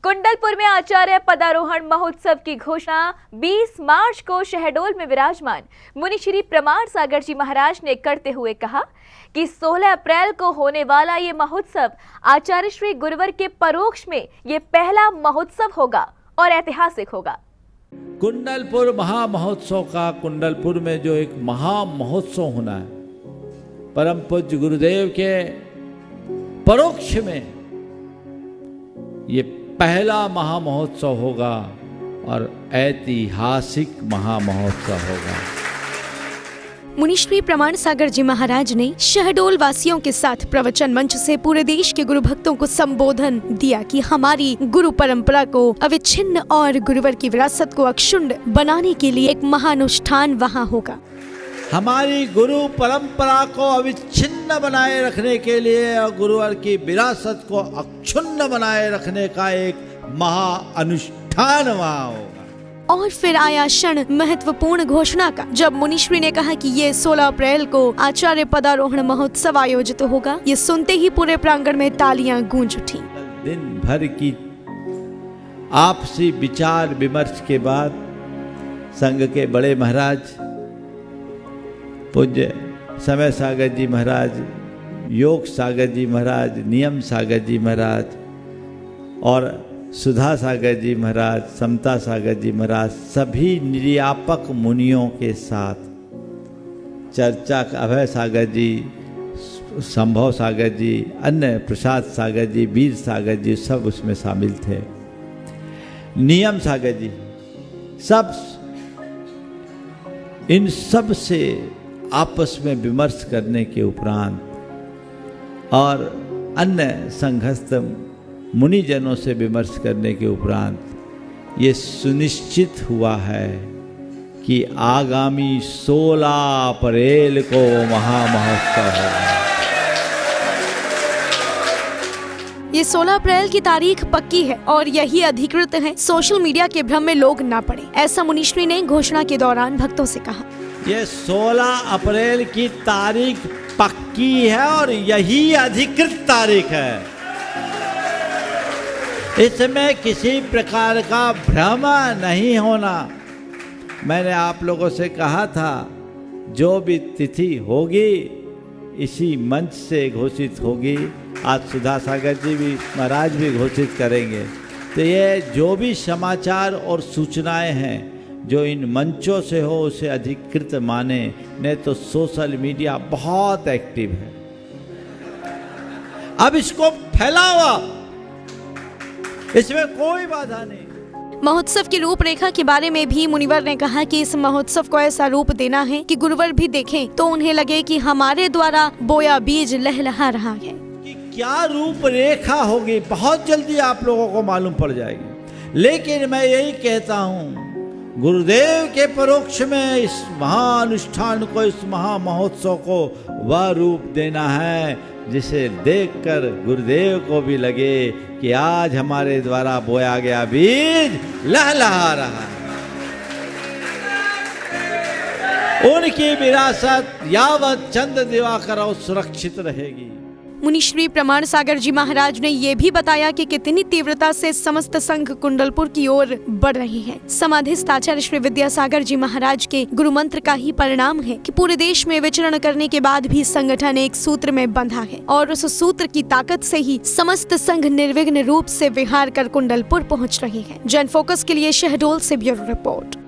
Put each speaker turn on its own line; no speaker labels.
कुंडलपुर में आचार्य पदारोहण महोत्सव की घोषणा 20 मार्च को शहडोल में विराजमान मुनि श्री प्रमाण सागर जी महाराज ने करते हुए कहा कि 16 अप्रैल को होने वाला ये महोत्सव आचार्य श्री गुरुवर के परोक्ष में ये पहला महोत्सव होगा और ऐतिहासिक होगा।
कुंडलपुर महामहोत्सव का कुंडलपुर में जो एक महामहोत्सव होना है, परम पूज्य गुरुदेव के परोक्ष में ये पहला महामहोत्सव होगा और ऐतिहासिक महामहोत्सव होगा।
मुनि श्री प्रमाण सागर जी महाराज ने शहडोल वासियों के साथ प्रवचन मंच से पूरे देश के गुरु भक्तों को संबोधन दिया कि हमारी गुरु परंपरा को अविच्छिन्न और गुरुवर की विरासत को अक्षुण्ण बनाने के लिए एक महानुष्ठान वहाँ होगा।
हमारी गुरु परंपरा को अविच्छिन्न बनाए रखने के लिए और गुरुवर की विरासत को अक्षुण्ण बनाए रखने का एक महाअनुष्ठान वहाँ होगा।
और फिर आया क्षण महत्वपूर्ण घोषणा का, जब मुनिश्री ने कहा कि ये 16 अप्रैल को आचार्य पदारोहण महोत्सव आयोजित होगा। ये सुनते ही पूरे प्रांगण में तालियां गूंज उठी।
दिन भर की आपसी विचार विमर्श के बाद संघ के बड़े महाराज पूज्य समय सागर जी महाराज, योग सागर जी महाराज, नियम सागर जी महाराज और सुधा सागर जी महाराज, समता सागर जी महाराज, सभी निर्यापक मुनियों के साथ चर्चा, अभय सागर जी, संभव सागर जी, अन्य प्रसाद सागर जी, वीर सागर जी, सब उसमें शामिल थे। नियम सागर जी, सब इन सब से आपस में विमर्श करने के उपरांत और अन्य संघस्थ मुनिजनों से विमर्श करने के उपरांत ये सुनिश्चित हुआ है कि आगामी 16 अप्रैल को महामहोत्सव होगा।
ये 16 अप्रैल की तारीख पक्की है और यही अधिकृत है। सोशल मीडिया के भ्रम में लोग ना पड़े, ऐसा मुनिश्री ने घोषणा के दौरान भक्तों से कहा।
ये 16 अप्रैल की तारीख पक्की है और यही अधिकृत तारीख है। इसमें किसी प्रकार का भ्रम नहीं होना। मैंने आप लोगों से कहा था, जो भी तिथि होगी इसी मंच से घोषित होगी। आज सुधा सागर जी भी महाराज भी घोषित करेंगे। तो ये जो भी समाचार और सूचनाएं हैं जो इन मंचों से हो उसे अधिकृत माने, नहीं तो सोशल मीडिया बहुत एक्टिव है। अब इसको फैलाओ, इसमें कोई बाधा नहीं।
महोत्सव की रूपरेखा के बारे में भी मुनिवर ने कहा कि इस महोत्सव को ऐसा रूप देना है कि गुरुवर भी देखें तो उन्हें लगे कि हमारे द्वारा बोया बीज लहलहा रहा है।
कि क्या रूपरेखा होगी बहुत जल्दी आप लोगों को मालूम पड़ जाएगी। लेकिन मैं यही कहता हूँ, गुरुदेव के परोक्ष में इस महाअनुष्ठान को, इस महामहोत्सव को वह रूप देना है जिसे देखकर गुरुदेव को भी लगे कि आज हमारे द्वारा बोया गया बीज लहलहा रहा है। उनकी विरासत यावत चंद्र दिवाकर सुरक्षित रहेगी।
मुनि श्री प्रमाण सागर जी महाराज ने ये भी बताया कि कितनी तीव्रता से समस्त संघ कुंडलपुर की ओर बढ़ रही है। समाधिस्थ आचार्य श्री विद्यासागर जी महाराज के गुरु मंत्र का ही परिणाम है कि पूरे देश में विचरण करने के बाद भी संगठन एक सूत्र में बंधा है और उस सूत्र की ताकत से ही समस्त संघ निर्विघ्न रूप से विहार कर कुंडलपुर पहुँच रही है। जन फोकस के लिए शहडोल से ब्यूरो रिपोर्ट।